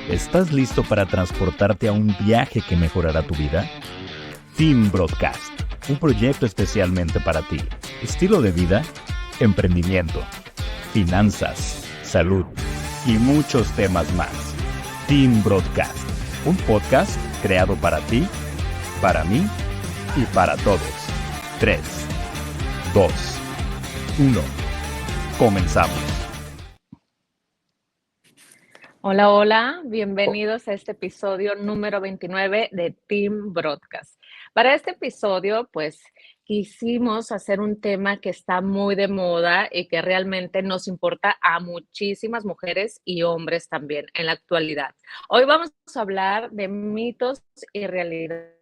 ¿Estás listo para transportarte a un viaje que mejorará tu vida? Team Broadcast, un proyecto especialmente para ti. Estilo de vida, emprendimiento, finanzas, salud y muchos temas más. Team Broadcast, un podcast creado para ti, para mí y para todos. 3, 2, 1. Comenzamos. Hola, hola, bienvenidos a este episodio número 29 de Team Broadcast. Para este episodio, pues quisimos hacer un tema que está muy de moda y que realmente nos importa a muchísimas mujeres y hombres también en la actualidad. Hoy vamos a hablar de mitos y realidades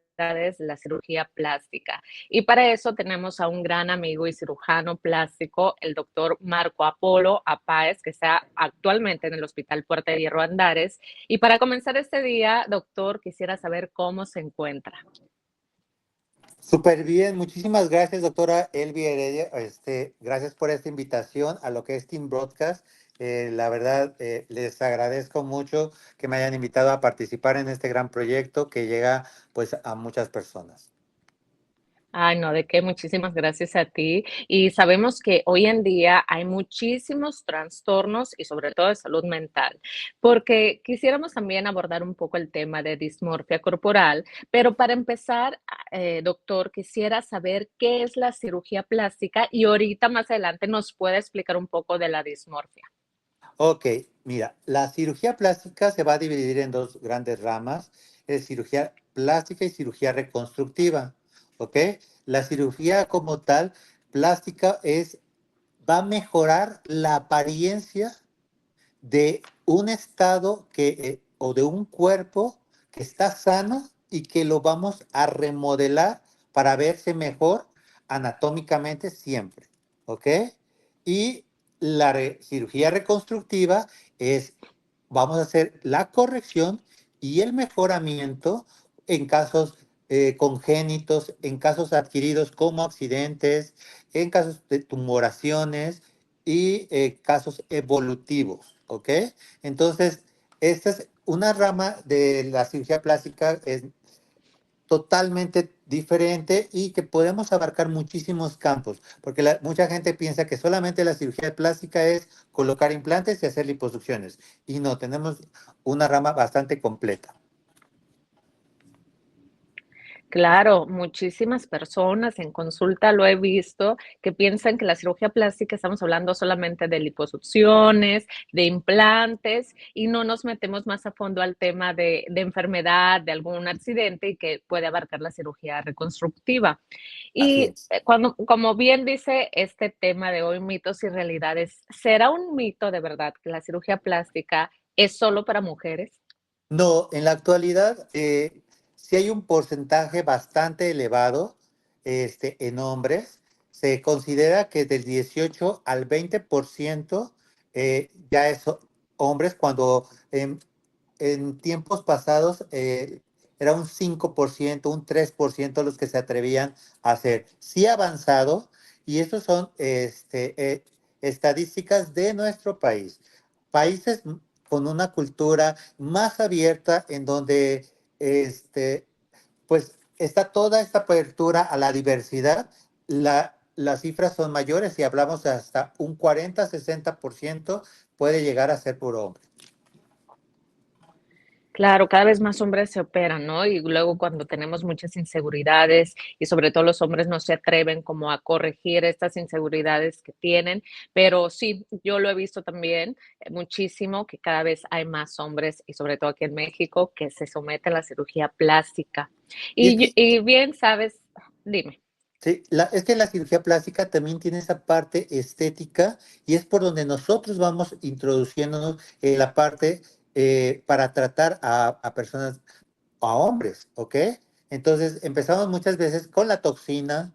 de la cirugía plástica. Y para eso tenemos a un gran amigo y cirujano plástico, el doctor Marco Apolo Apáez, que está actualmente en el Hospital Puerta de Hierro Andares. Y para comenzar este día, doctor, quisiera saber cómo se encuentra. Súper bien, muchísimas gracias, doctora Elvi Heredia. Gracias por esta invitación a lo que es Team Broadcast. La verdad, les agradezco mucho que me hayan invitado a participar en este gran proyecto que llega pues a muchas personas. Ay, no, de qué, muchísimas gracias a ti. Y sabemos que hoy en día hay muchísimos trastornos y sobre todo de salud mental, porque quisiéramos también abordar un poco el tema de dismorfia corporal, pero para empezar, doctor, quisiera saber qué es la cirugía plástica y ahorita más adelante nos puede explicar un poco de la dismorfia. Ok, mira, la cirugía plástica se va a dividir en dos grandes ramas, es cirugía plástica y cirugía reconstructiva, ¿ok? La cirugía como tal, plástica va a mejorar la apariencia de un estado o de un cuerpo que está sano y que lo vamos a remodelar para verse mejor anatómicamente siempre, ¿ok? Y la cirugía reconstructiva vamos a hacer la corrección y el mejoramiento en casos congénitos, en casos adquiridos como accidentes, en casos de tumoraciones y casos evolutivos, ¿ok? Entonces, esta es una rama de la cirugía plástica, es totalmente diferente y que podemos abarcar muchísimos campos, porque mucha gente piensa que solamente la cirugía plástica es colocar implantes y hacer liposucciones, y no, tenemos una rama bastante completa. Claro, muchísimas personas en consulta lo he visto que piensan que la cirugía plástica estamos hablando solamente de liposucciones, de implantes y no nos metemos más a fondo al tema de enfermedad, de algún accidente y que puede abarcar la cirugía reconstructiva. Así Y es. como bien dice este tema de hoy, mitos y realidades, ¿será un mito de verdad que la cirugía plástica es solo para mujeres? No, en la actualidad sí hay un porcentaje bastante elevado en hombres. Se considera que del 18 al 20% ya es hombres, cuando en tiempos pasados era un 5%, un 3% los que se atrevían a hacer. Sí ha avanzado, y estos son estadísticas de nuestro país. Países con una cultura más abierta en donde pues está toda esta apertura a la diversidad. Las cifras son mayores y hablamos de hasta un 40-60% puede llegar a ser por hombre. Claro, cada vez más hombres se operan, ¿no? Y luego cuando tenemos muchas inseguridades y sobre todo los hombres no se atreven como a corregir estas inseguridades que tienen, pero sí, yo lo he visto también muchísimo que cada vez hay más hombres y sobre todo aquí en México que se someten a la cirugía plástica. Y es que Y bien, sabes, dime. sí, es que la cirugía plástica también tiene esa parte estética, y es por donde nosotros vamos introduciéndonos en la parte para tratar a personas, a hombres, ¿ok? Entonces empezamos muchas veces con la toxina,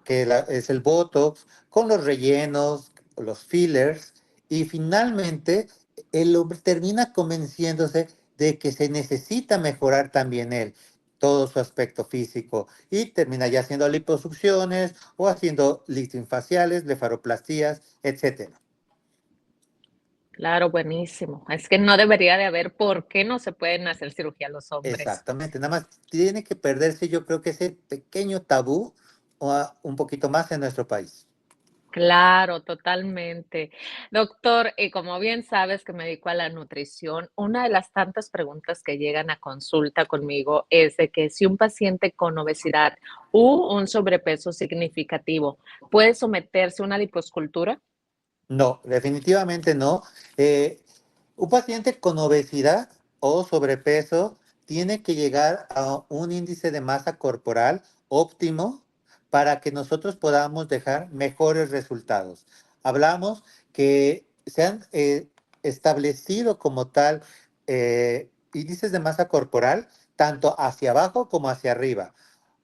que es el Botox, con los rellenos, los fillers, y finalmente el hombre termina convenciéndose de que se necesita mejorar también él, todo su aspecto físico, y termina ya haciendo liposucciones o haciendo lifting faciales, blefaroplastías, etcétera. Claro, buenísimo. Es que no debería de haber por qué no se pueden hacer cirugía los hombres. Exactamente, nada más tiene que perderse, yo creo que ese pequeño tabú un poquito más en nuestro país. Claro, totalmente. Doctor, y como bien sabes que me dedico a la nutrición, una de las tantas preguntas que llegan a consulta conmigo es de que si un paciente con obesidad u un sobrepeso significativo puede someterse a una liposcultura. No, definitivamente no. Un paciente con obesidad o sobrepeso tiene que llegar a un índice de masa corporal óptimo para que nosotros podamos dejar mejores resultados. Hablamos que se han establecido como tal índices de masa corporal tanto hacia abajo como hacia arriba.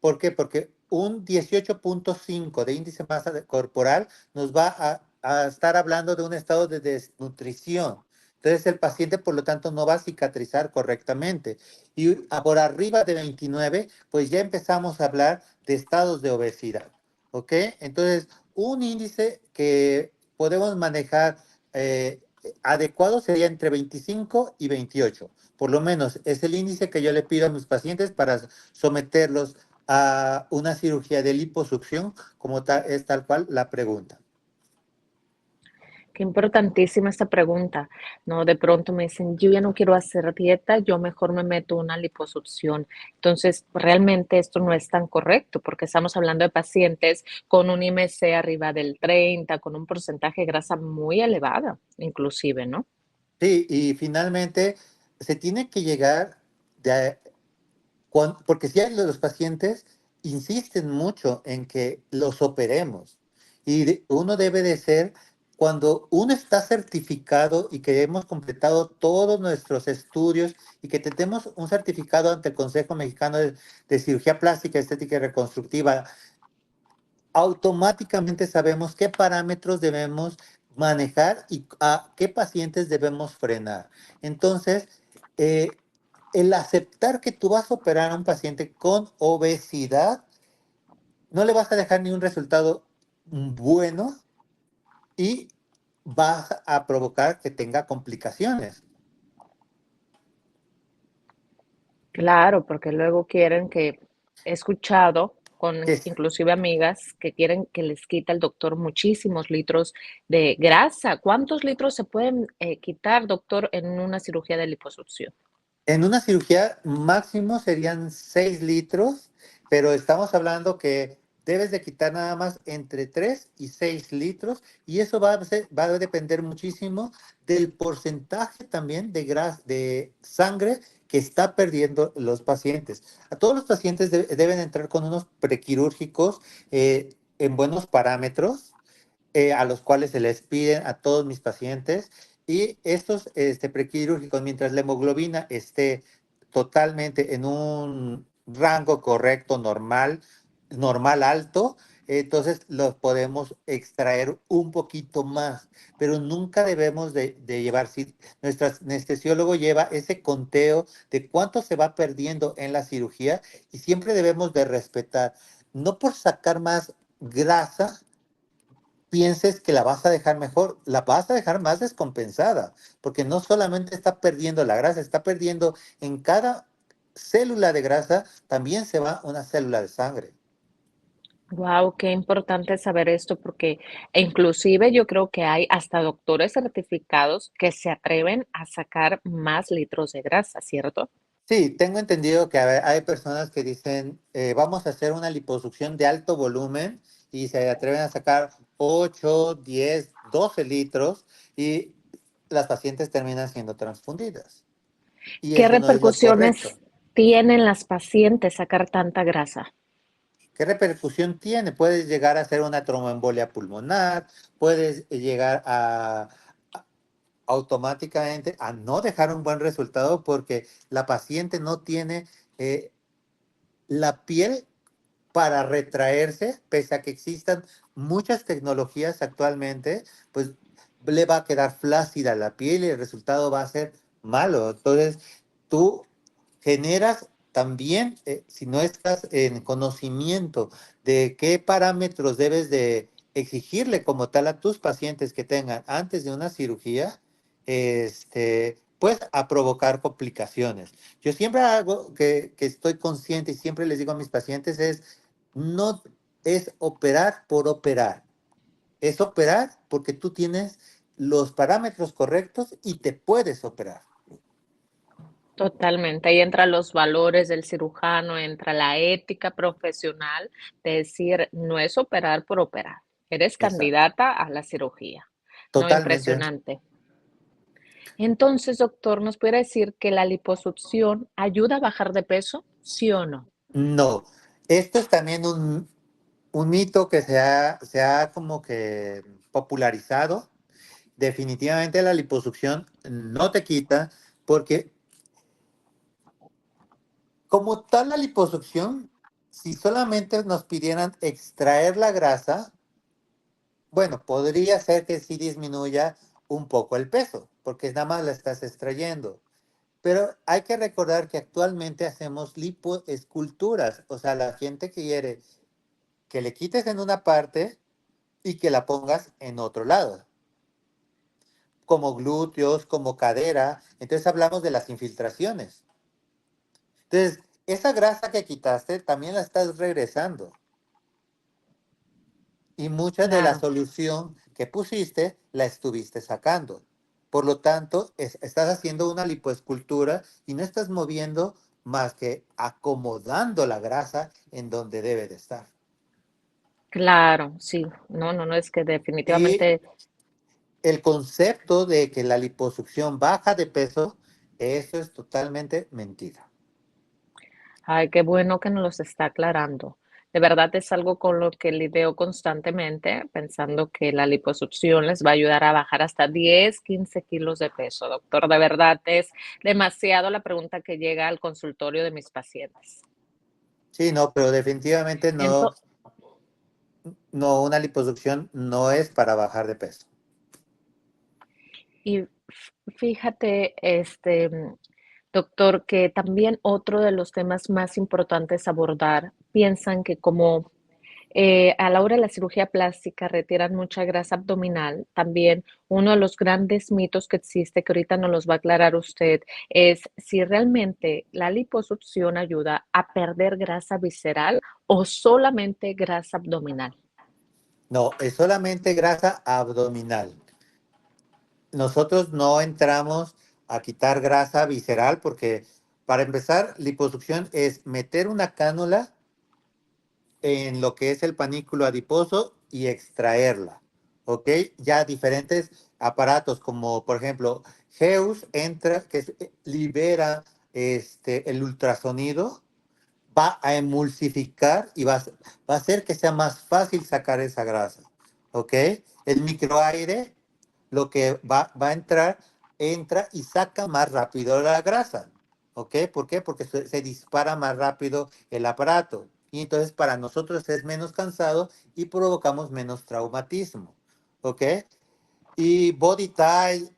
¿Por qué? Porque un 18.5 de índice de masa corporal nos va a estar hablando de un estado de desnutrición. Entonces el paciente, por lo tanto, no va a cicatrizar correctamente. Y por arriba de 29, pues ya empezamos a hablar de estados de obesidad. ¿Ok? Entonces, un índice que podemos manejar adecuado sería entre 25 y 28. Por lo menos es el índice que yo le pido a mis pacientes para someterlos a una cirugía de liposucción, como tal, es tal cual la pregunta. Qué importantísima esta pregunta, ¿no? De pronto me dicen, yo ya no quiero hacer dieta, yo mejor me meto una liposucción. Entonces, realmente esto no es tan correcto porque estamos hablando de pacientes con un IMC arriba del 30, con un porcentaje de grasa muy elevada, inclusive, ¿no? Sí, y finalmente se tiene que llegar de, porque si hay los pacientes insisten mucho en que los operemos y uno debe de ser, cuando uno está certificado y que hemos completado todos nuestros estudios y que tenemos un certificado ante el Consejo Mexicano de Cirugía Plástica, Estética y Reconstructiva, automáticamente sabemos qué parámetros debemos manejar y a qué pacientes debemos frenar. Entonces, eh, el aceptar que tú vas a operar a un paciente con obesidad, no le vas a dejar ni un resultado bueno y vas a provocar que tenga complicaciones. Claro, porque luego quieren que he escuchado con Que inclusive amigas que quieren que les quita el doctor muchísimos litros de grasa. ¿Cuántos litros se pueden quitar, doctor, en una cirugía de liposucción? en una cirugía máximo serían 6 litros, pero estamos hablando que debes de quitar nada más entre 3 y 6 litros y eso va a depender muchísimo del porcentaje también de grasa, de sangre que está perdiendo los pacientes. A todos los pacientes deben entrar con unos prequirúrgicos en buenos parámetros a los cuales se les piden a todos mis pacientes. Y estos prequirúrgicos, mientras la hemoglobina esté totalmente en un rango correcto, normal alto, entonces los podemos extraer un poquito más, pero nunca debemos de llevar, si nuestro anestesiólogo lleva ese conteo de cuánto se va perdiendo en la cirugía y siempre debemos de respetar, no por sacar más grasa, pienses que la vas a dejar mejor, la vas a dejar más descompensada, porque no solamente está perdiendo la grasa, está perdiendo en cada célula de grasa, también se va una célula de sangre. Wow, qué importante saber esto porque inclusive yo creo que hay hasta doctores certificados que se atreven a sacar más litros de grasa, ¿cierto? Sí, tengo entendido que hay personas que dicen, vamos a hacer una liposucción de alto volumen y se atreven a sacar 8, 10, 12 litros y las pacientes terminan siendo transfundidas. Y ¿Qué eso no es lo repercusiones correcto. tienen las pacientes sacar tanta grasa? ¿Qué repercusión tiene? Puedes llegar a hacer una tromboembolia pulmonar, puedes llegar automáticamente a no dejar un buen resultado porque la paciente no tiene eh, la piel para retraerse, pese a que existan muchas tecnologías actualmente, pues le va a quedar flácida la piel y el resultado va a ser malo. Entonces, tú generas también, si no estás en conocimiento de qué parámetros debes de exigirle como tal a tus pacientes que tengan antes de una cirugía, pues a provocar complicaciones. Yo siempre hago que estoy consciente y siempre les digo a mis pacientes no es operar por operar, es operar porque tú tienes los parámetros correctos y te puedes operar. Totalmente. Ahí entran los valores del cirujano, entra la ética profesional de decir, no es operar por operar. Eres Exacto. candidata a la cirugía. No, Totalmente. impresionante. Entonces, doctor, ¿nos puede decir que la liposucción ayuda a bajar de peso? ¿Sí o no? No. Esto es también un mito que se ha como que popularizado. Definitivamente la liposucción no te quita, porque como tal la liposucción, si solamente nos pidieran extraer la grasa, bueno, podría ser que sí disminuya un poco el peso, porque nada más la estás extrayendo. Pero hay que recordar que actualmente hacemos lipoesculturas, o sea, la gente quiere que le quites en una parte y que la pongas en otro lado, como glúteos, como cadera. Entonces hablamos de las infiltraciones. Entonces, esa grasa que quitaste también la estás regresando. Y mucha de la Claro. solución que pusiste la estuviste sacando. Por lo tanto, estás haciendo una lipoescultura y no estás moviendo más que acomodando la grasa en donde debe de estar. Claro, sí. No, no, no, es que Y definitivamente, el concepto de que la liposucción baja de peso, eso es totalmente mentira. ay, qué bueno que nos los está aclarando. De verdad es algo con lo que lidio constantemente, pensando que la liposucción les va a ayudar a bajar hasta 10, 15 kilos de peso, doctor. De verdad es demasiado la pregunta que llega al consultorio de mis pacientes. Sí, no, pero definitivamente no, Ento no, una liposucción no es para bajar de peso. y fíjate, doctor, que también otro de los temas más importantes a abordar, piensan que como a la hora de la cirugía plástica retiran mucha grasa abdominal. También uno de los grandes mitos que existe, que ahorita nos los va a aclarar usted, es si realmente la liposucción ayuda a perder grasa visceral o solamente grasa abdominal. No, es solamente grasa abdominal. Nosotros no entramos a quitar grasa visceral porque, para empezar, liposucción es meter una cánula en lo que es el panículo adiposo y extraerla, ¿ok? Ya diferentes aparatos como, por ejemplo, Heus entra, libera el ultrasonido, va a emulsificar y va a hacer que sea más fácil sacar esa grasa, ¿ok? El microaire, lo que va a entrar, entra y saca más rápido la grasa, ¿ok? ¿Por qué? Porque se dispara más rápido el aparato. Y entonces para nosotros es menos cansado y provocamos menos traumatismo, ¿ok? Y Body Tile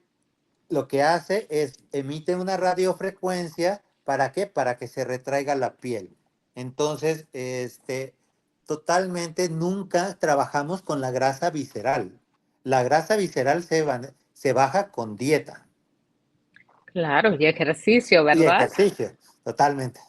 lo que hace es emite una radiofrecuencia. ¿Para qué? Para que se retraiga la piel. Entonces, totalmente nunca trabajamos con la grasa visceral. La grasa visceral se baja con dieta Claro, y ejercicio, y ¿verdad? ejercicio, totalmente.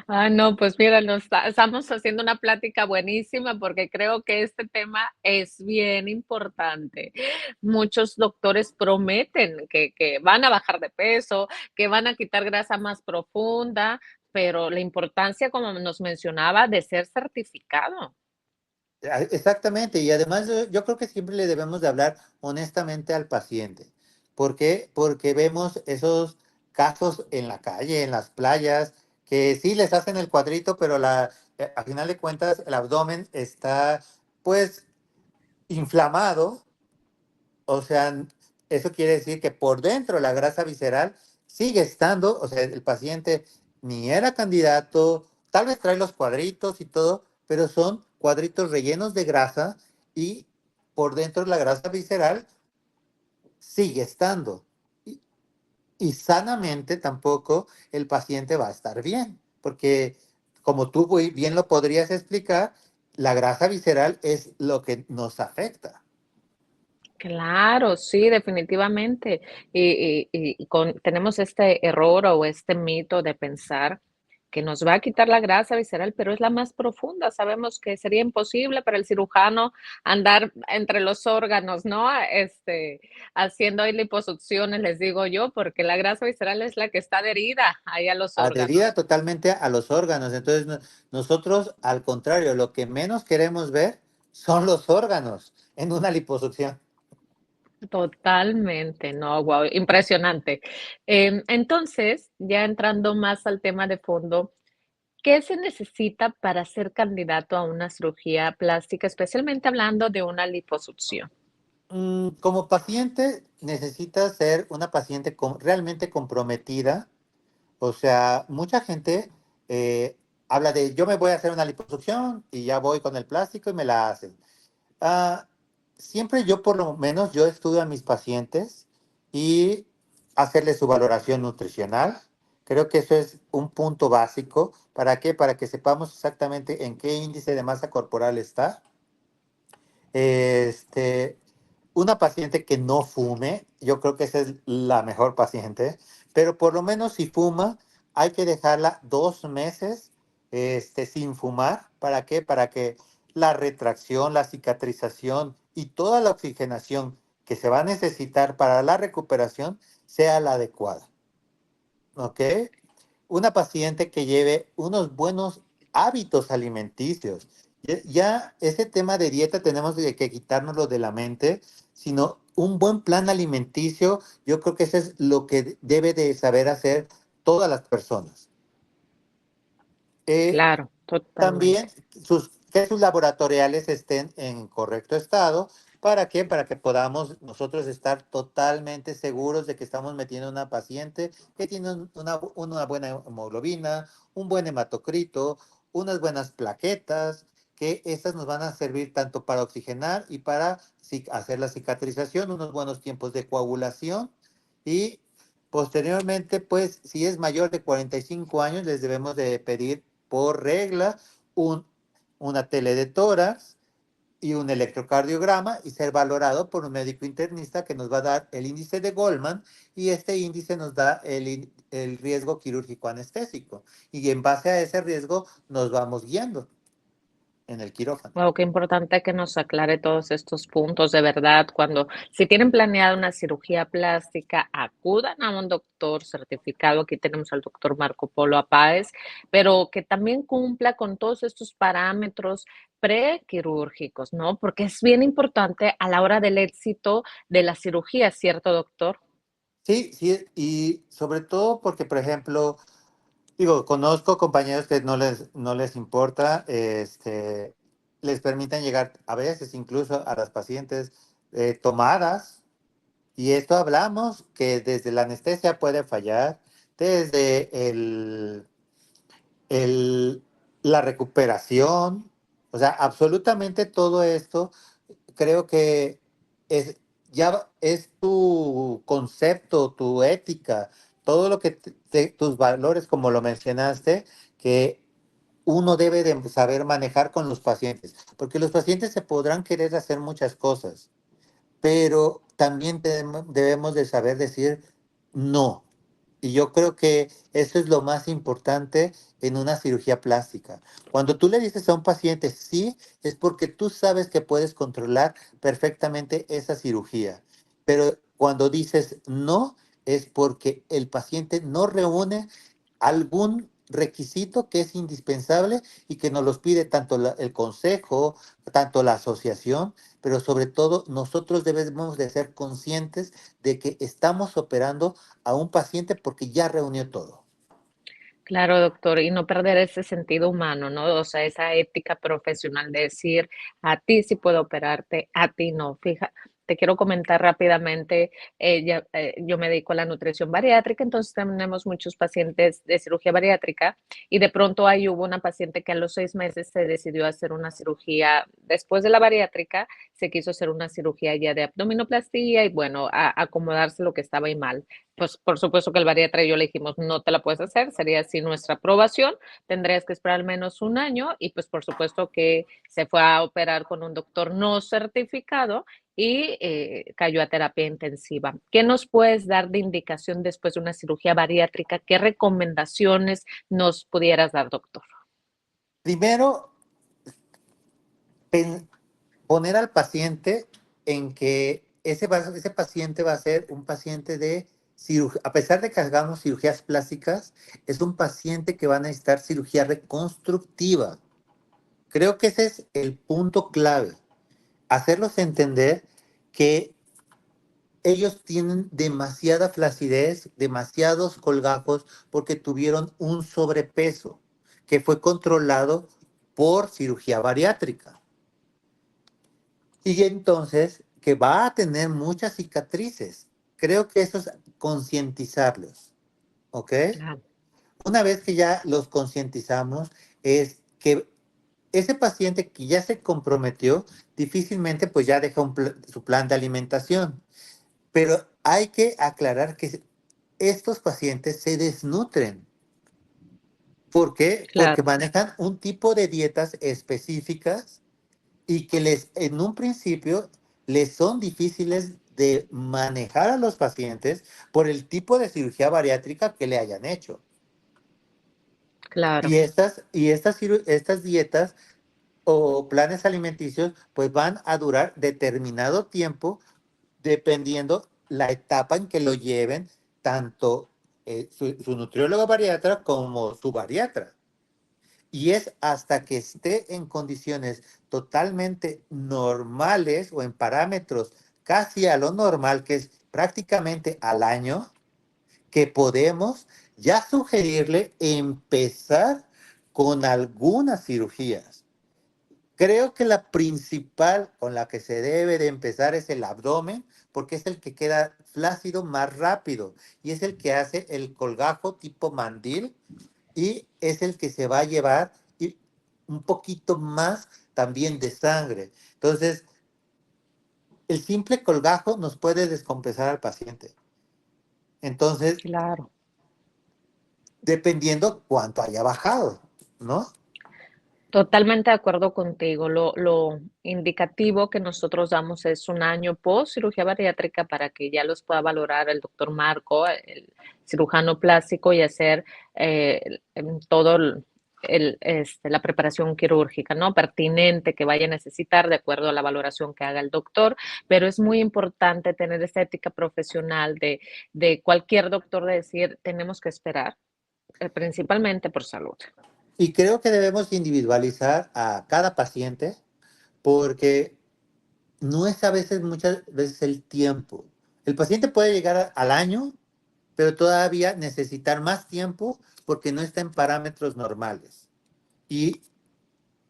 Ah, no, pues mira, estamos haciendo una plática buenísima porque creo que este tema es bien importante. Muchos doctores prometen que van a bajar de peso, que van a quitar grasa más profunda, pero la importancia, como nos mencionaba, de ser certificado. Exactamente, y además yo creo que siempre le debemos de hablar honestamente al paciente. ¿Por qué? Porque vemos esos casos en la calle, en las playas, que sí les hacen el cuadrito, pero al final de cuentas el abdomen está pues inflamado. O sea, eso quiere decir que por dentro la grasa visceral sigue estando. O sea, el paciente ni era candidato, tal vez trae los cuadritos y todo, pero son cuadritos rellenos de grasa y por dentro la grasa visceral sigue estando. Y, y sanamente tampoco el paciente va a estar bien, porque como tú bien lo podrías explicar, la grasa visceral es lo que nos afecta. Claro, sí, definitivamente. Tenemos este error o este mito de pensar que nos va a quitar la grasa visceral, pero es la más profunda. Sabemos que sería imposible para el cirujano andar entre los órganos, ¿no? Haciendo ahí liposucciones, les digo yo, porque la grasa visceral es la que está adherida ahí a los Adherida órganos. totalmente a los órganos. Entonces, nosotros, al contrario, lo que menos queremos ver son los órganos en una liposucción. Totalmente, no, guau, impresionante. Entonces, ya entrando más al tema de fondo, ¿qué se necesita para ser candidato a una cirugía plástica, especialmente hablando de una liposucción? Como paciente, necesitas ser una paciente realmente comprometida. O sea, mucha gente habla de yo me voy a hacer una liposucción y ya voy con el plástico y me la hacen. Ah, Siempre yo, por lo menos, yo estudio a mis pacientes y hacerles su valoración nutricional. Creo que eso es un punto básico. ¿Para qué? Para que sepamos exactamente en qué índice de masa corporal está. Este, una paciente que no fume, yo creo que esa es la mejor paciente, pero por lo menos si fuma, hay que dejarla 2 meses sin fumar. ¿Para qué? Para que la retracción, la cicatrización y toda la oxigenación que se va a necesitar para la recuperación sea la adecuada. ¿Ok? Una paciente que lleve unos buenos hábitos alimenticios. Ya ese tema de dieta tenemos que quitárnoslo de la mente, sino un buen plan alimenticio, yo creo que eso es lo que debe de saber hacer todas las personas. Eh, Claro, También totalmente. que sus laboratoriales estén en correcto estado. ¿Para qué? Para que podamos nosotros estar totalmente seguros de que estamos metiendo a una paciente que tiene una buena hemoglobina, un buen hematocrito, unas buenas plaquetas, que estas nos van a servir tanto para oxigenar y para hacer la cicatrización, unos buenos tiempos de coagulación y posteriormente, pues, si es mayor de 45 años, les debemos de pedir por regla un, una tele de tórax y un electrocardiograma y ser valorado por un médico internista que nos va a dar el índice de Goldman y este índice nos da el riesgo quirúrgico anestésico y en base a ese riesgo nos vamos guiando en el quirófano. Wow, qué importante que nos aclare todos estos puntos, de verdad. Si tienen planeada una cirugía plástica, acudan a un doctor certificado. Aquí tenemos al doctor Marco Polo Apáez, pero que también cumpla con todos estos parámetros prequirúrgicos, ¿no? Porque es bien importante a la hora del éxito de la cirugía, ¿cierto, doctor? Sí, sí, y sobre todo porque, por ejemplo, digo, conozco compañeros que no les importa, les permiten llegar a veces incluso a las pacientes tomadas, y esto hablamos que desde la anestesia puede fallar, desde el- la recuperación, o sea, absolutamente todo esto creo que es, ya es tu concepto, tu ética, todo lo que tus valores, como lo mencionaste, que uno debe de saber manejar con los pacientes, porque los pacientes se podrán querer hacer muchas cosas, pero también debemos de saber decir no. Y yo creo que eso es lo más importante en una cirugía plástica. Cuando tú le dices a un paciente sí, es porque tú sabes que puedes controlar perfectamente esa cirugía. Pero cuando dices no, es porque el paciente no reúne algún requisito que es indispensable y que nos los pide tanto el consejo, tanto la asociación, pero sobre todo nosotros debemos de ser conscientes de que estamos operando a un paciente porque ya reunió todo. Claro, doctor, y no perder ese sentido humano, ¿no? O sea, esa ética profesional de decir, a ti sí puedo operarte, a ti no. Te quiero comentar rápidamente, yo me dedico a la nutrición bariátrica, entonces tenemos muchos pacientes de cirugía bariátrica y de pronto ahí hubo una paciente que a los 6 meses se decidió hacer una cirugía, después de la bariátrica, se quiso hacer una cirugía ya de abdominoplastía y bueno, acomodarse lo que estaba ahí mal. Pues, por supuesto que el bariatra y yo le dijimos: "No te la puedes hacer, sería sin nuestra aprobación, tendrías que esperar al menos un año", y, pues, por supuesto que se fue a operar con un doctor no certificado y cayó a terapia intensiva. ¿Qué nos puedes dar de indicación después de una cirugía bariátrica? ¿Qué recomendaciones nos pudieras dar, doctor? Primero, poner al paciente en que ese paciente va a ser un paciente de cirugía, a pesar de que hagamos cirugías plásticas, es un paciente que va a necesitar cirugía reconstructiva. Creo que ese es el punto clave, hacerlos entender que ellos tienen demasiada flacidez, demasiados colgajos porque tuvieron un sobrepeso que fue controlado por cirugía bariátrica. Y entonces que va a tener muchas cicatrices. Creo que eso es concientizarlos, ¿ok? Claro, Una vez que ya los concientizamos, es que ese paciente que ya se comprometió, difícilmente pues ya deja su plan de alimentación. Pero hay que aclarar que estos pacientes se desnutren. ¿Por qué? Porque claro, manejan un tipo de dietas específicas y que en un principio les son difíciles de manejar a los pacientes por el tipo de cirugía bariátrica que le hayan hecho. claro. Estas dietas o planes alimenticios pues van a durar determinado tiempo dependiendo la etapa en que lo lleven tanto su nutriólogo bariatra como su bariatra. Y es hasta que esté en condiciones totalmente normales o en parámetros casi a lo normal, que es prácticamente al año, que podemos ya sugerirle empezar con algunas cirugías. Creo que la principal con la que se debe de empezar es el abdomen, porque es el que queda flácido más rápido y es el que hace el colgajo tipo mandil y es el que se va a llevar un poquito más también de sangre. Entonces, el simple colgajo nos puede descompensar al paciente. Entonces, Claro. dependiendo cuánto haya bajado, ¿no? Totalmente de acuerdo contigo. Lo indicativo que nosotros damos es un año post cirugía bariátrica para que ya los pueda valorar el doctor Marco, el cirujano plástico, y hacer todo la preparación quirúrgica, ¿no? Pertinente que vaya a necesitar de acuerdo a la valoración que haga el doctor. Pero es muy importante tener esta ética profesional de cualquier doctor de decir, tenemos que esperar, principalmente por salud. Y creo que debemos individualizar a cada paciente porque no es a veces, muchas veces el tiempo. El paciente puede llegar al año, pero todavía necesitar más tiempo porque no está en parámetros normales. Y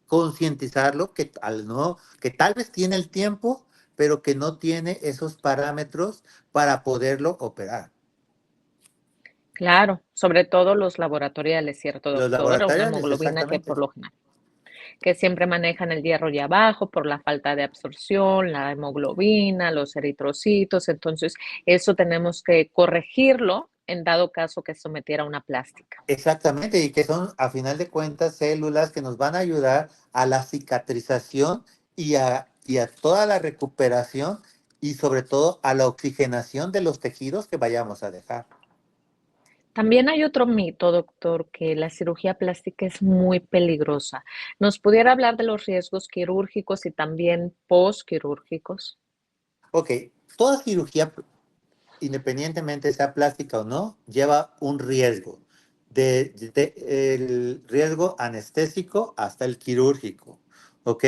concientizarlo que tal vez tiene el tiempo, pero que no tiene esos parámetros para poderlo operar. Claro, sobre todo los laboratoriales, ¿cierto, Los doctor? Una laboratoriales, hemoglobina que exactamente. por lo general, que siempre manejan el hierro ya abajo por la falta de absorción, la hemoglobina, los eritrocitos, entonces eso tenemos que corregirlo en dado caso que sometiera a una plástica. Exactamente, y que son, a final de cuentas, células que nos van a ayudar a la cicatrización y a toda la recuperación y sobre todo a la oxigenación de los tejidos que vayamos a dejar. También hay otro mito, doctor, que la cirugía plástica es muy peligrosa. ¿Nos pudiera hablar de los riesgos quirúrgicos y también postquirúrgicos? Ok, toda cirugía, independientemente sea plástica o no, lleva un riesgo, el riesgo anestésico hasta el quirúrgico, ¿ok?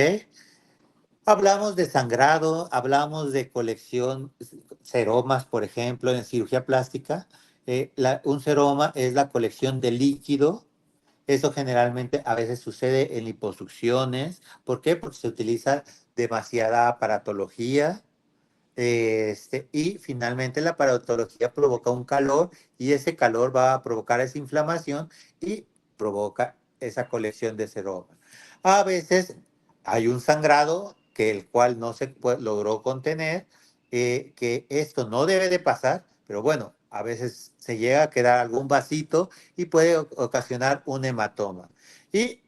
Hablamos de sangrado, hablamos de colección, seromas, por ejemplo, en cirugía plástica. Un seroma es la colección de líquido. Eso generalmente a veces sucede en liposucciones. ¿Por qué? Porque se utiliza demasiada aparatología. Y finalmente la aparatología provoca un calor y ese calor va a provocar esa inflamación y provoca esa colección de seroma. A veces hay un sangrado que el cual no se logró contener, que esto no debe de pasar, pero bueno, a veces se llega a quedar algún vasito y puede ocasionar un hematoma. Y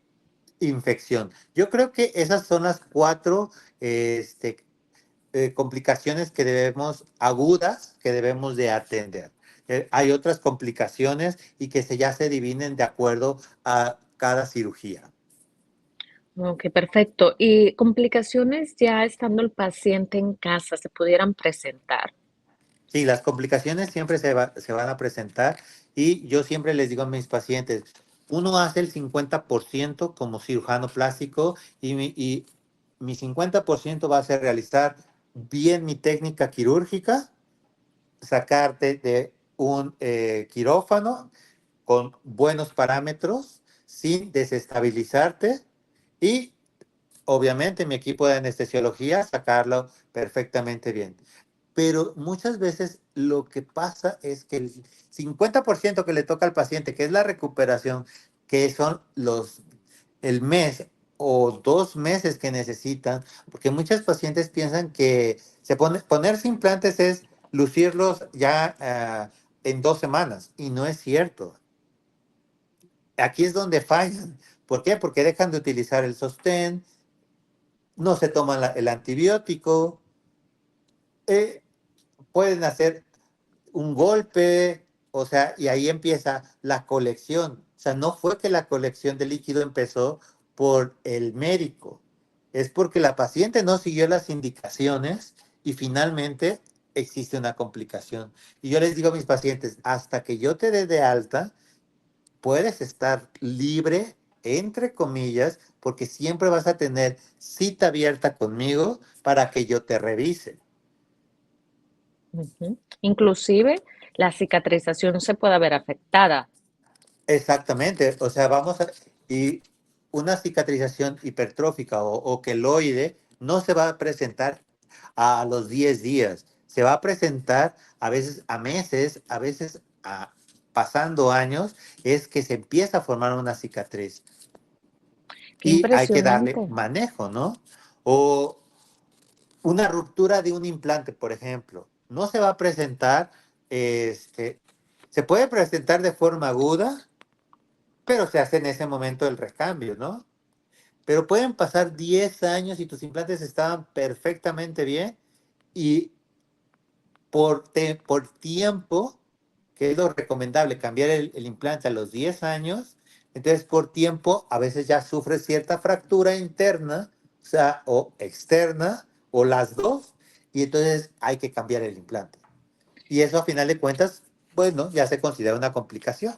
infección. Yo creo que esas son las cuatro complicaciones que debemos, agudas, que debemos de atender. Hay otras complicaciones y que ya se dividen de acuerdo a cada cirugía. Ok, perfecto. ¿Y complicaciones ya estando el paciente en casa se pudieran presentar? Sí, las complicaciones siempre se van a presentar y yo siempre les digo a mis pacientes, uno hace el 50% como cirujano plástico y mi 50% va a ser realizar bien mi técnica quirúrgica, sacarte de un quirófano con buenos parámetros, sin desestabilizarte y obviamente mi equipo de anestesiología sacarlo perfectamente bien. Pero muchas veces lo que pasa es que el 50% que le toca al paciente, que es la recuperación, que son el mes o 2 meses que necesitan, porque muchas pacientes piensan que ponerse implantes es lucirlos ya en 2 semanas, y no es cierto. Aquí es donde fallan. ¿Por qué? Porque dejan de utilizar el sostén, no se toman el antibiótico, eh, pueden hacer un golpe, o sea, y ahí empieza la colección. O sea, no fue que la colección de líquido empezó por el médico, es porque la paciente no siguió las indicaciones y finalmente existe una complicación. Y yo les digo a mis pacientes, hasta que yo te dé de alta, puedes estar libre, entre comillas, porque siempre vas a tener cita abierta conmigo para que yo te revise. Ujú. Inclusive la cicatrización se puede ver afectada. Exactamente, o sea, y una cicatrización hipertrófica o queloide no se va a presentar a los 10 días, se va a presentar a veces a meses, a veces pasando años, es que se empieza a formar una cicatriz Qué y hay que darle impresionante. manejo, ¿no? O una ruptura de un implante, por ejemplo, no se va a presentar, se puede presentar de forma aguda, pero se hace en ese momento el recambio, ¿no? Pero pueden pasar 10 años y tus implantes estaban perfectamente bien y por tiempo, que es lo recomendable, cambiar el implante a los 10 años, entonces por tiempo a veces ya sufres cierta fractura interna, o sea, o externa, o las dos, y entonces hay que cambiar el implante. Y eso a final de cuentas, bueno, ya se considera una complicación.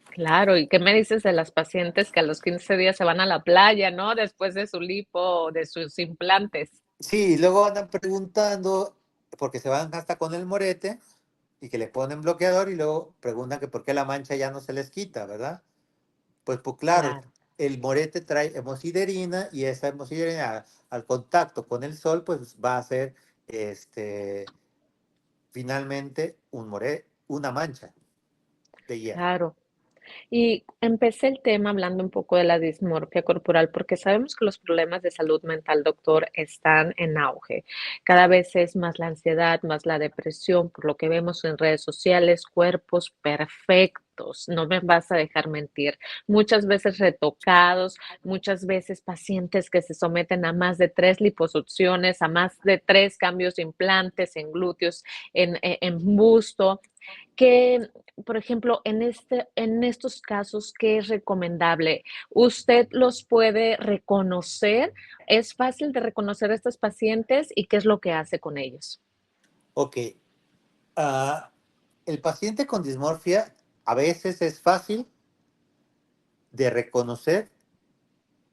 Claro, ¿y qué me dices de las pacientes que a los 15 días se van a la playa, no? Después de su lipo, de sus implantes. Sí, luego andan preguntando, porque se van hasta con el morete y que le ponen bloqueador y luego preguntan que por qué la mancha ya no se les quita, ¿verdad? Pues claro, Claro. el morete trae hemosiderina y esa hemosiderina al contacto con el sol, pues va a ser finalmente una mancha de hierro. Claro. Y empecé el tema hablando un poco de la dismorfia corporal, porque sabemos que los problemas de salud mental, doctor, están en auge. Cada vez es más la ansiedad, más la depresión, por lo que vemos en redes sociales, cuerpos perfectos, no me vas a dejar mentir, muchas veces retocados, muchas veces pacientes que se someten a más de 3 liposucciones, a más de 3 cambios de implantes en glúteos, en busto, que por ejemplo, en estos casos, ¿qué es recomendable? ¿Usted los puede reconocer? ¿Es fácil de reconocer a estos pacientes y qué es lo que hace con ellos? Ok, ah, el paciente con dismorfia a veces es fácil de reconocer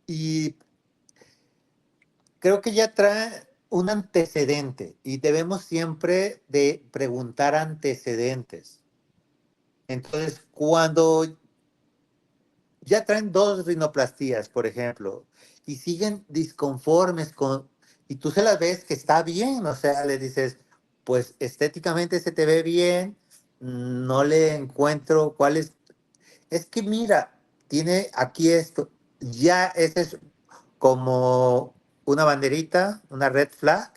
y creo que ya trae un antecedente y debemos siempre de preguntar antecedentes. Entonces, cuando ya traen 2 rinoplastías, por ejemplo, y siguen disconformes y tú se las ves que está bien, o sea, le dices, pues estéticamente se te ve bien, no le encuentro es que mira, tiene aquí esto, ya ese es como una banderita, una red flag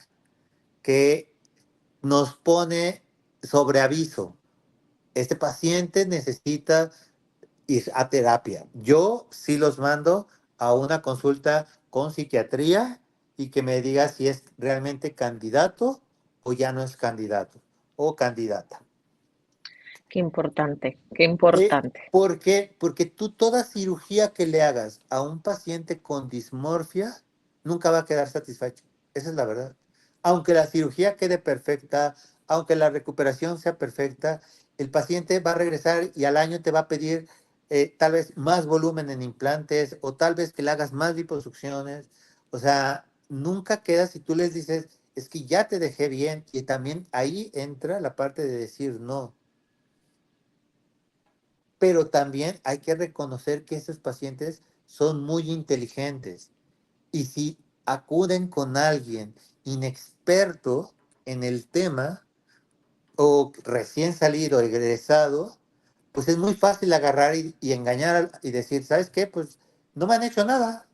que nos pone sobre aviso. Este paciente necesita ir a terapia. Yo sí los mando a una consulta con psiquiatría y que me diga si es realmente candidato o ya no es candidato o candidata. Qué importante, qué Eh, importante. ¿Por qué? Porque tú toda cirugía que le hagas a un paciente con dismorfia nunca va a quedar satisfecho. Esa es la verdad. Aunque la cirugía quede perfecta, aunque la recuperación sea perfecta, el paciente va a regresar y al año te va a pedir tal vez más volumen en implantes o tal vez que le hagas más liposucciones. O sea, nunca queda si tú les dices, es que ya te dejé bien. Y también ahí entra la parte de decir no. Pero también hay que reconocer que esos pacientes son muy inteligentes y si acuden con alguien inexperto en el tema o recién salido, egresado, pues es muy fácil agarrar y engañar y decir, ¿sabes qué? Pues no me han hecho nada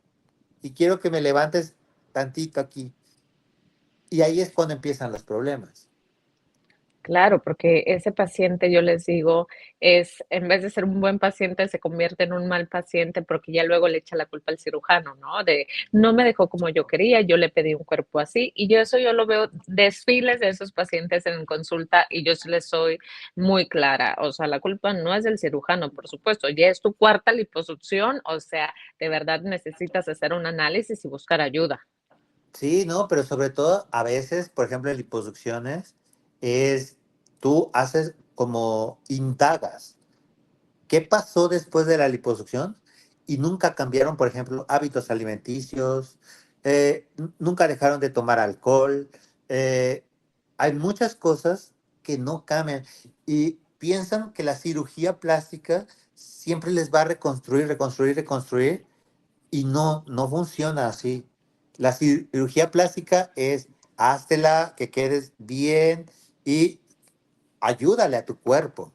y quiero que me levantes tantito aquí. Y ahí es cuando empiezan los problemas. Claro, porque ese paciente, yo les digo, es, en vez de ser un buen paciente, se convierte en un mal paciente porque ya luego le echa la culpa al cirujano, ¿no? De no me dejó como yo quería, yo le pedí un cuerpo así. Y yo eso yo lo veo desfiles de esos pacientes en consulta y yo sí les soy muy clara. O sea, la culpa no es del cirujano, por supuesto. Ya es tu cuarta liposucción, o sea, de verdad necesitas hacer un análisis y buscar ayuda. Sí, no, pero sobre todo a veces, por ejemplo, en liposucciones, es tú haces como indagas. ¿Qué pasó después de la liposucción? Y nunca cambiaron, por ejemplo, hábitos alimenticios, nunca dejaron de tomar alcohol. eh, Hay muchas cosas que no cambian y piensan que la cirugía plástica siempre les va a reconstruir, reconstruir, reconstruir y no, no funciona así. La cirugía plástica es háztela, que quedes bien y ayúdale a tu cuerpo.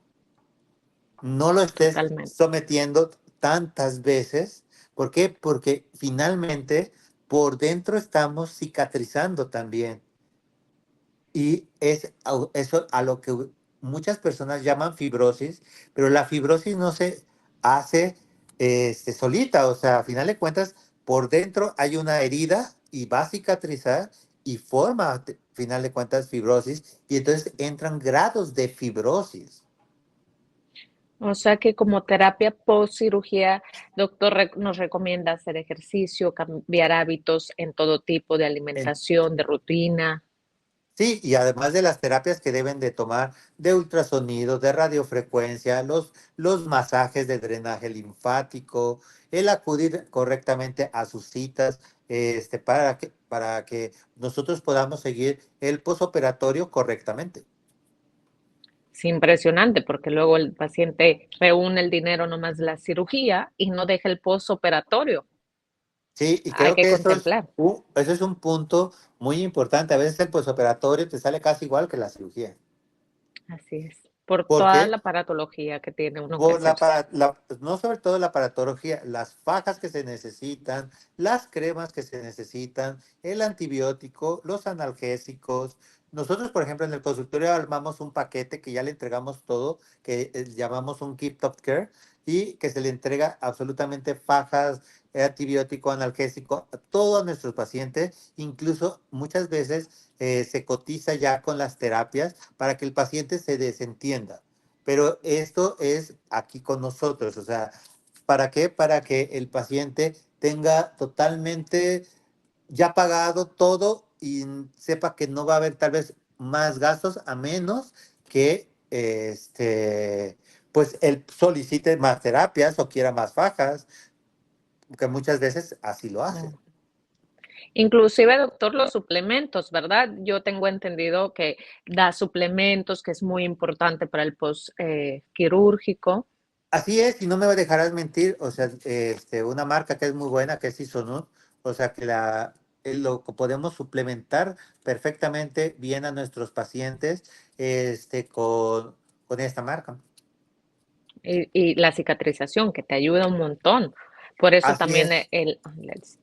No lo estés Totalmente. sometiendo tantas veces. ¿Por qué? Porque finalmente por dentro estamos cicatrizando también. Y es eso a lo que muchas personas llaman fibrosis, pero la fibrosis no se hace solita. O sea, a final de cuentas, por dentro hay una herida y va a cicatrizar y forma, a final de cuentas, fibrosis. Y entonces entran grados de fibrosis. O sea que como terapia post cirugía, doctor nos recomienda hacer ejercicio, cambiar hábitos en todo tipo de alimentación, de rutina. Sí, y además de las terapias que deben de tomar de ultrasonido, de radiofrecuencia, los masajes de drenaje linfático, el acudir correctamente a sus citas, para que nosotros podamos seguir el posoperatorio correctamente. Es impresionante porque luego el paciente reúne el dinero nomás de la cirugía y no deja el postoperatorio. Sí, y Hay creo que que contemplar. eso es un punto muy importante. A veces el posoperatorio te sale casi igual que la cirugía. Así es. Por ¿Por toda qué? la aparatología que tiene uno que Por hacerse. no sobre todo la aparatología, las fajas que se necesitan, las cremas que se necesitan, el antibiótico, los analgésicos. Nosotros, por ejemplo, en el consultorio armamos un paquete que ya le entregamos todo, que llamamos un Keep Top Care, y que se le entrega absolutamente fajas, antibiótico, analgésico, a todos nuestros pacientes. Incluso muchas veces se cotiza ya con las terapias para que el paciente se desentienda. Pero esto es aquí con nosotros, o sea, ¿para qué? Para que el paciente tenga totalmente ya pagado todo y sepa que no va a haber tal vez más gastos a menos que pues él solicite más terapias o quiera más fajas, que muchas veces así lo hace. Claro. Inclusive, doctor, los suplementos, ¿verdad? Yo tengo entendido que da suplementos, que es muy importante para el post quirúrgico. Así es, y no me dejarás mentir, o sea, una marca que es muy buena, que es Isonut, o sea, que lo podemos suplementar perfectamente bien a nuestros pacientes, con esta marca. Y la cicatrización, que te ayuda un montón. Por eso Así también es.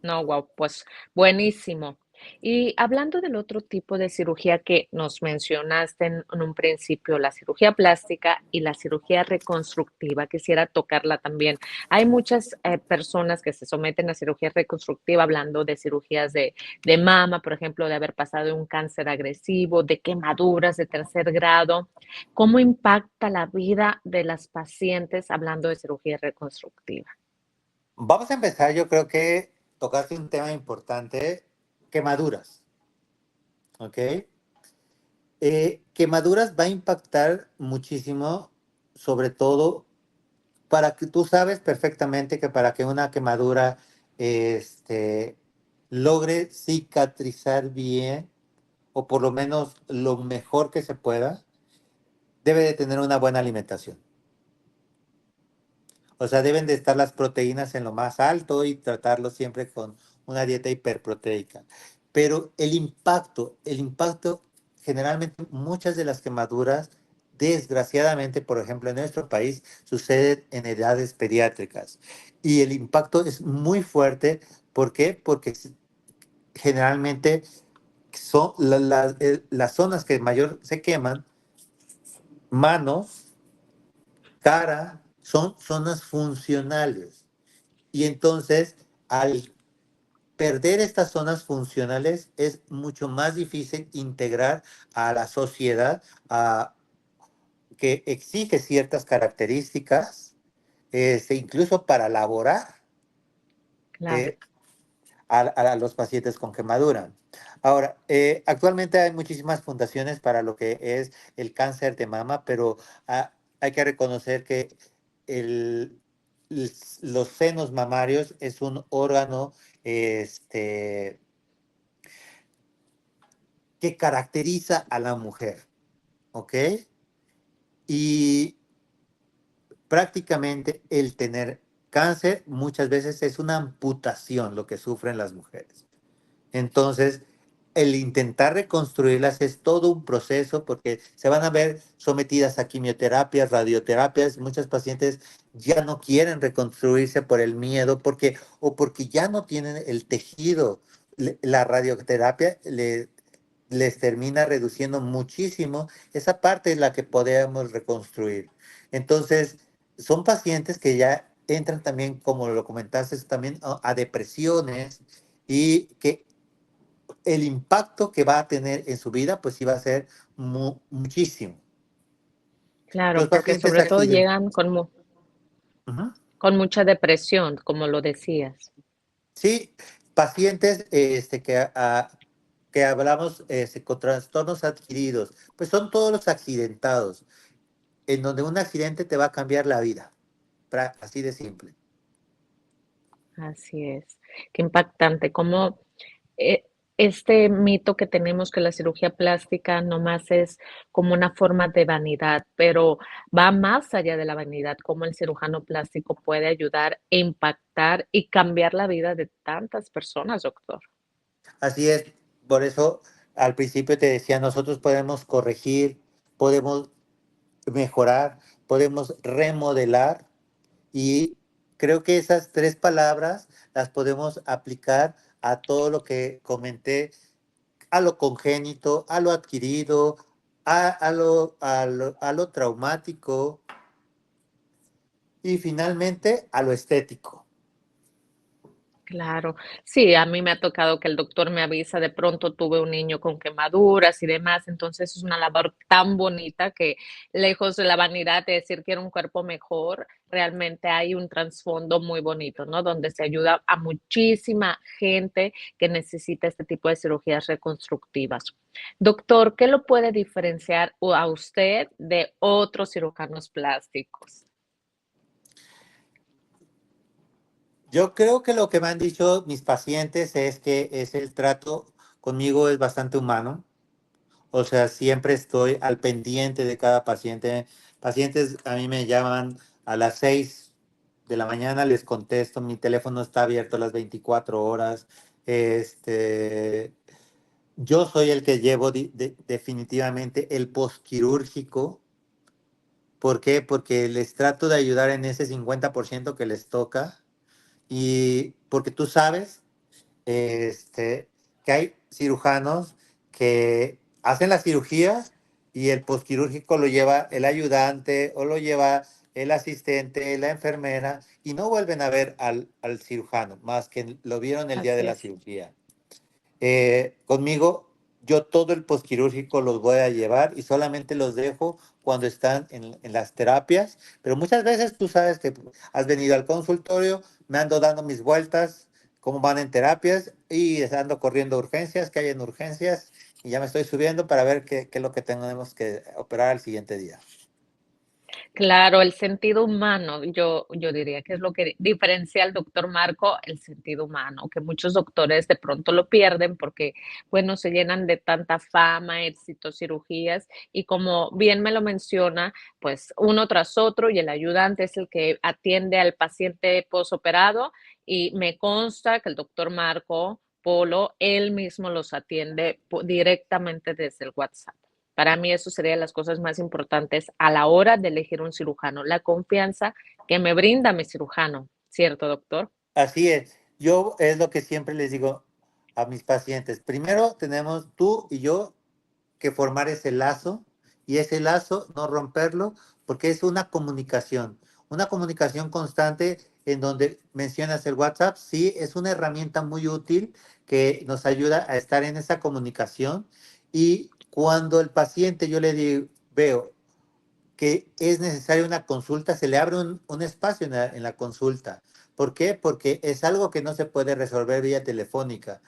no, wow, pues buenísimo. Y hablando del otro tipo de cirugía que nos mencionaste en un principio, la cirugía plástica y la cirugía reconstructiva, quisiera tocarla también. Hay muchas personas que se someten a cirugía reconstructiva hablando de cirugías de mama, por ejemplo, de haber pasado un cáncer agresivo, de quemaduras de tercer grado. ¿Cómo impacta la vida de las pacientes hablando de cirugía reconstructiva? Vamos a empezar, yo creo que tocaste un tema importante, quemaduras, ¿ok? Quemaduras va a impactar muchísimo, sobre todo para que tú sabes perfectamente que para que una quemadura este, logre cicatrizar bien, o por lo menos lo mejor que se pueda, debe de tener una buena alimentación. O sea, deben de estar las proteínas en lo más alto y tratarlo siempre con una dieta hiperproteica. Pero el impacto, generalmente muchas de las quemaduras, desgraciadamente, por ejemplo, en nuestro país, suceden en edades pediátricas. Y el impacto es muy fuerte. ¿Por qué? Porque generalmente son las zonas que mayor se queman, manos, cara, son zonas funcionales. Y entonces, al perder estas zonas funcionales, es mucho más difícil integrar a la sociedad que exige ciertas características, incluso para laborar Claro. eh, a los pacientes con quemadura. Ahora, actualmente hay muchísimas fundaciones para lo que es el cáncer de mama, pero hay que reconocer que el, los senos mamarios es un órgano este, que caracteriza a la mujer, ¿ok? Y prácticamente el tener cáncer muchas veces es una amputación lo que sufren las mujeres. Entonces, el intentar reconstruirlas es todo un proceso porque se van a ver sometidas a quimioterapias, radioterapias. Muchas pacientes ya no quieren reconstruirse por el miedo o porque ya no tienen el tejido. La radioterapia les termina reduciendo muchísimo esa parte en la que podemos reconstruir. Entonces, son pacientes que ya entran también, como lo comentaste, también a depresiones y que el impacto que va a tener en su vida, pues sí va a ser muchísimo. Claro, Los porque pacientes sobre todo accidentes. llegan con mucha depresión, como lo decías. Sí, pacientes que hablamos con trastornos adquiridos, pues son todos los accidentados, en donde un accidente te va a cambiar la vida, así de simple. Así es. Qué impactante. Como eh, este mito que tenemos que la cirugía plástica nomás es como una forma de vanidad, pero va más allá de la vanidad, cómo el cirujano plástico puede ayudar a impactar y cambiar la vida de tantas personas, doctor. Así es, por eso al principio te decía, nosotros podemos corregir, podemos mejorar, podemos remodelar. Y creo que esas tres palabras las podemos aplicar a todo lo que comenté, a lo congénito, a lo adquirido, a lo traumático y finalmente a lo estético. Claro. Sí, a mí me ha tocado que el doctor me avisa, de pronto tuve un niño con quemaduras y demás, entonces es una labor tan bonita que lejos de la vanidad de decir quiero un cuerpo mejor, realmente hay un trasfondo muy bonito, ¿no? Donde se ayuda a muchísima gente que necesita este tipo de cirugías reconstructivas. Doctor, ¿qué lo puede diferenciar a usted de otros cirujanos plásticos? Yo creo que lo que me han dicho mis pacientes es que es el trato conmigo es bastante humano. O sea, siempre estoy al pendiente de cada paciente. Pacientes a mí me llaman a las 6 de la mañana, les contesto, mi teléfono está abierto las 24 horas. Este, yo soy el que llevo definitivamente el postquirúrgico. ¿Por qué? Porque les trato de ayudar en ese 50% que les toca y porque tú sabes, este, que hay cirujanos que hacen la cirugía y el posquirúrgico lo lleva el ayudante o lo lleva el asistente, la enfermera, y no vuelven a ver al cirujano, más que lo vieron el día de Así la es. cirugía. Conmigo, yo todo el posquirúrgico los voy a llevar y solamente los dejo cuando están en las terapias, pero muchas veces tú sabes que has venido al consultorio, me ando dando mis vueltas, cómo van en terapias y ando corriendo urgencias, que hay en urgencias, y ya me estoy subiendo para ver qué es lo que tenemos que operar al siguiente día. Claro, el sentido humano, yo diría que es lo que diferencia al doctor Marco, el sentido humano, que muchos doctores de pronto lo pierden porque, bueno, se llenan de tanta fama, éxitos, cirugías, y como bien me lo menciona, pues uno tras otro y el ayudante es el que atiende al paciente posoperado y me consta que el doctor Marco Polo, él mismo los atiende directamente desde el WhatsApp. Para mí eso sería las cosas más importantes a la hora de elegir un cirujano, la confianza que me brinda mi cirujano, ¿cierto, doctor? Así es. Yo es lo que siempre les digo a mis pacientes. Primero tenemos tú y yo que formar ese lazo y ese lazo no romperlo porque es una comunicación constante en donde mencionas el WhatsApp, sí, es una herramienta muy útil que nos ayuda a estar en esa comunicación y cuando el paciente yo le digo, veo que es necesaria una consulta, se le abre un espacio en la consulta. ¿Por qué? Porque es algo que no se puede resolver vía telefónica.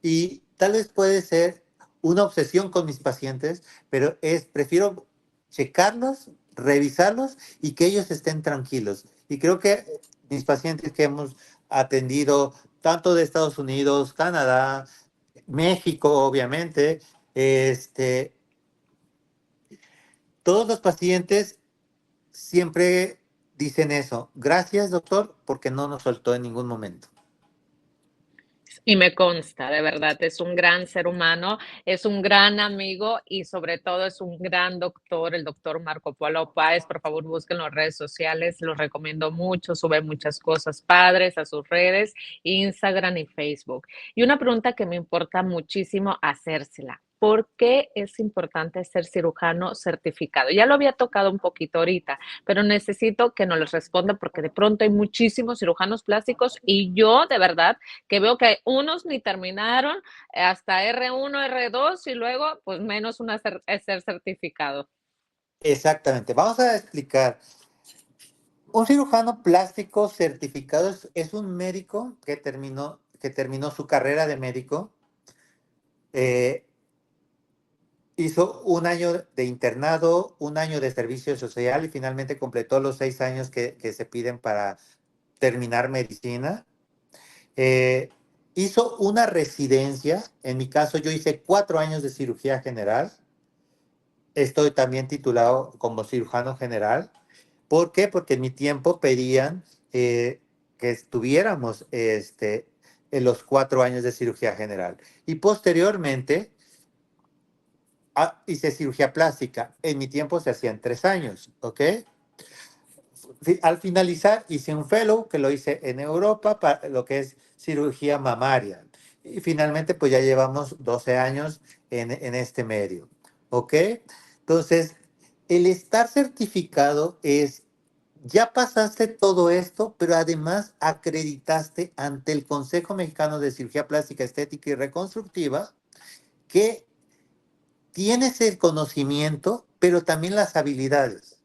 Y tal vez puede ser una obsesión con mis pacientes, pero prefiero checarlos, revisarlos y que ellos estén tranquilos. Y creo que mis pacientes que hemos atendido, tanto de Estados Unidos, Canadá, México, obviamente, todos los pacientes siempre dicen eso. Gracias, doctor, porque no nos soltó en ningún momento. Y me consta, de verdad, es un gran ser humano, es un gran amigo y sobre todo es un gran doctor, el doctor Marco Polo Páez. Por favor, búsquenlo en las redes sociales, lo recomiendo mucho, sube muchas cosas padres a sus redes, Instagram y Facebook. Y una pregunta que me importa muchísimo hacérsela. ¿Por qué es importante ser cirujano certificado? Ya lo había tocado un poquito ahorita, pero necesito que nos lo responda porque de pronto hay muchísimos cirujanos plásticos y yo de verdad que veo que unos ni terminaron hasta R1, R2 y luego pues menos ser certificado. Exactamente. Vamos a explicar. Un cirujano plástico certificado es un médico que terminó su carrera de médico, eh, hizo un año de internado, un año de servicio social y finalmente completó los 6 años que se piden para terminar medicina. Eh, Hizo una residencia, en mi caso yo hice 4 años de cirugía general, estoy también titulado como cirujano general. ¿Por qué? Porque en mi tiempo pedían que estuviéramos en los 4 años de cirugía general. Y posteriormente hice cirugía plástica. En mi tiempo se hacían 3 años, ¿ok? Al finalizar hice un fellow que lo hice en Europa para lo que es cirugía mamaria. Y finalmente pues ya llevamos 12 años en este medio. ¿Ok? Entonces, el estar certificado es, ya pasaste todo esto, pero además acreditaste ante el Consejo Mexicano de Cirugía Plástica, Estética y Reconstructiva que tienes el conocimiento, pero también las habilidades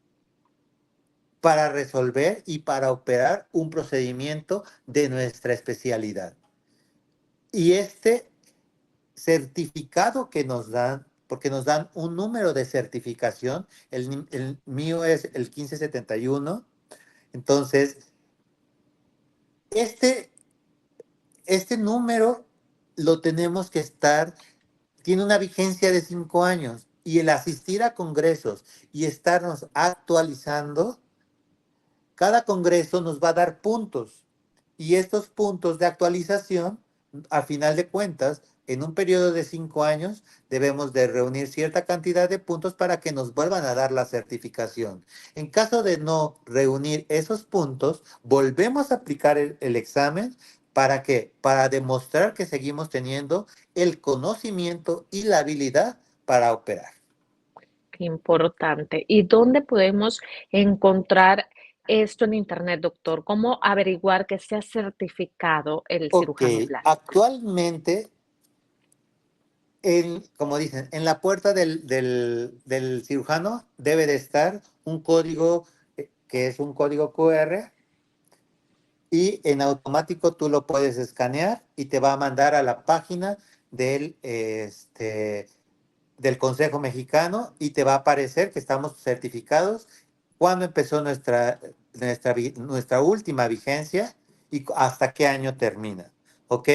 para resolver y para operar un procedimiento de nuestra especialidad. Y este certificado que nos dan, porque nos dan un número de certificación, el mío es el 1571, entonces, este, este número lo tenemos que estar, tiene una vigencia de 5 años y el asistir a congresos y estarnos actualizando cada congreso nos va a dar puntos y estos puntos de actualización, a final de cuentas, en un periodo de 5 años, debemos de reunir cierta cantidad de puntos para que nos vuelvan a dar la certificación. En caso de no reunir esos puntos, volvemos a aplicar el examen ¿Para qué? Para demostrar que seguimos teniendo el conocimiento y la habilidad para operar. Qué importante. ¿Y dónde podemos encontrar esto en Internet, doctor? ¿Cómo averiguar que sea certificado el Ok, cirujano plástico? actualmente, como dicen, en la puerta del cirujano debe de estar un código que es un código QR y en automático tú lo puedes escanear y te va a mandar a la página del Consejo Mexicano y te va a aparecer que estamos certificados cuándo empezó nuestra última vigencia y hasta qué año termina. ¿Ok?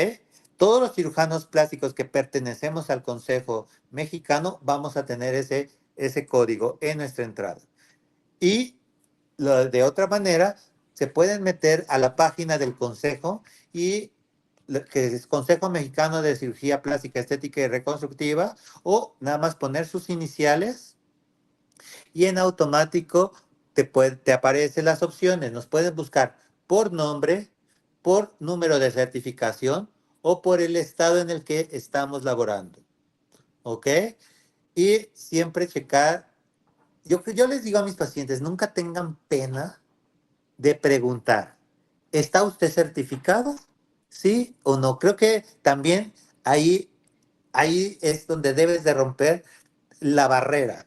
Todos los cirujanos plásticos que pertenecemos al Consejo Mexicano vamos a tener ese código en nuestra entrada. Y de otra manera, se pueden meter a la página del Consejo que es Consejo Mexicano de Cirugía Plástica, Estética y Reconstructiva, o nada más poner sus iniciales y en automático te aparecen las opciones. Nos pueden buscar por nombre, por número de certificación o por el estado en el que estamos laborando. ¿Ok? Y siempre checar. Yo les digo a mis pacientes, nunca tengan pena de preguntar, ¿está usted certificado? ¿Sí o no? Creo que también ahí es donde debes de romper la barrera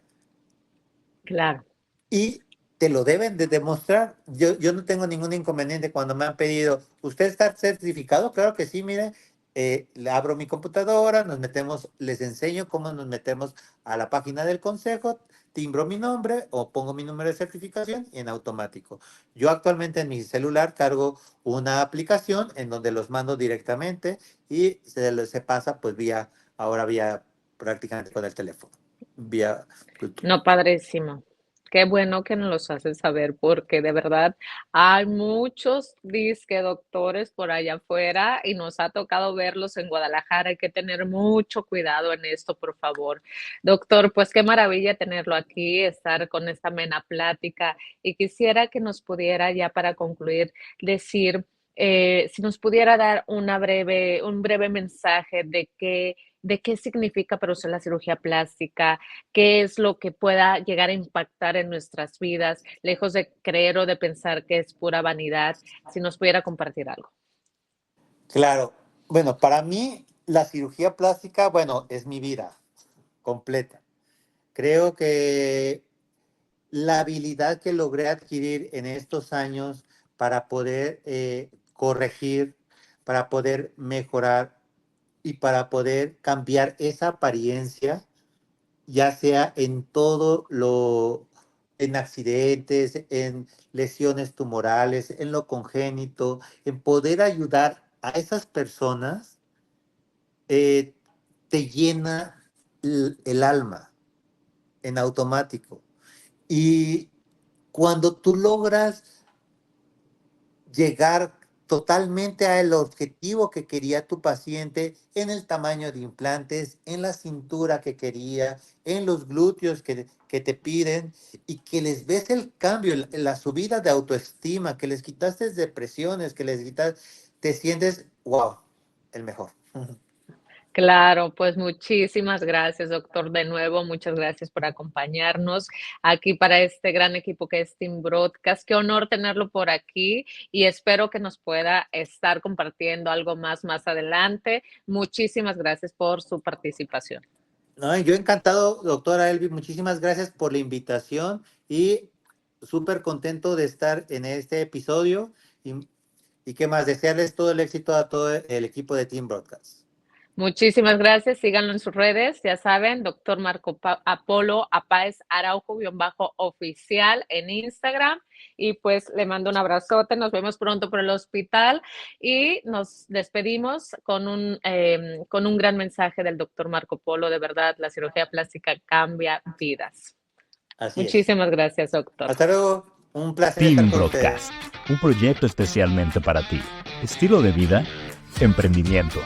Claro. y te lo deben de demostrar. Yo no tengo ningún inconveniente cuando me han pedido, ¿usted está certificado? Claro que sí, mire, le abro mi computadora, les enseño cómo nos metemos a la página del consejo, timbro mi nombre o pongo mi número de certificación y en automático. Yo actualmente en mi celular cargo una aplicación en donde los mando directamente y se pasa pues ahora vía prácticamente con el teléfono, vía Bluetooth. No, padrísimo. Qué bueno que nos los haces saber, porque de verdad hay muchos disque doctores por allá afuera y nos ha tocado verlos en Guadalajara. Hay que tener mucho cuidado en esto, por favor. Doctor, pues qué maravilla tenerlo aquí, estar con esta amena plática y quisiera que nos pudiera ya para concluir decir, si nos pudiera dar un breve mensaje de qué significa para usted la cirugía plástica, qué es lo que pueda llegar a impactar en nuestras vidas, lejos de creer o de pensar que es pura vanidad, si nos pudiera compartir algo. Claro, bueno, para mí la cirugía plástica, bueno, es mi vida completa. Creo que la habilidad que logré adquirir en estos años para poder corregir, para poder mejorar y para poder cambiar esa apariencia, ya sea en accidentes, en lesiones tumorales, en lo congénito, en poder ayudar a esas personas, eh, te llena el alma en automático. Y cuando tú logras llegar totalmente al objetivo que quería tu paciente en el tamaño de implantes, en la cintura que quería, en los glúteos que te piden y que les ves el cambio, la subida de autoestima, que les quitaste depresiones, te sientes, wow, el mejor. Claro, pues muchísimas gracias, doctor, de nuevo, muchas gracias por acompañarnos aquí para este gran equipo que es Team Broadcast. Qué honor tenerlo por aquí y espero que nos pueda estar compartiendo algo más adelante. Muchísimas gracias por su participación. No, yo encantado, doctora Elvi, muchísimas gracias por la invitación y súper contento de estar en este episodio y qué más, desearles todo el éxito a todo el equipo de Team Broadcast. Muchísimas gracias. Síganlo en sus redes. Ya saben, doctor Marco Apolo Apáez Araujo-oficial en Instagram. Y pues le mando un abrazote. Nos vemos pronto por el hospital. Y nos despedimos con un gran mensaje del doctor Marco Polo. De verdad, la cirugía plástica cambia vidas. Así es. Muchísimas gracias, doctor. Hasta luego. Un placer Team estar con Broadcast, ustedes. un proyecto especialmente para ti. Estilo de vida, emprendimiento,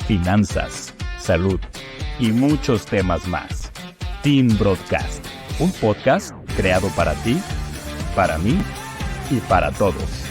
finanzas, salud y muchos temas más. Team Broadcast, un podcast creado para ti, para mí y para todos.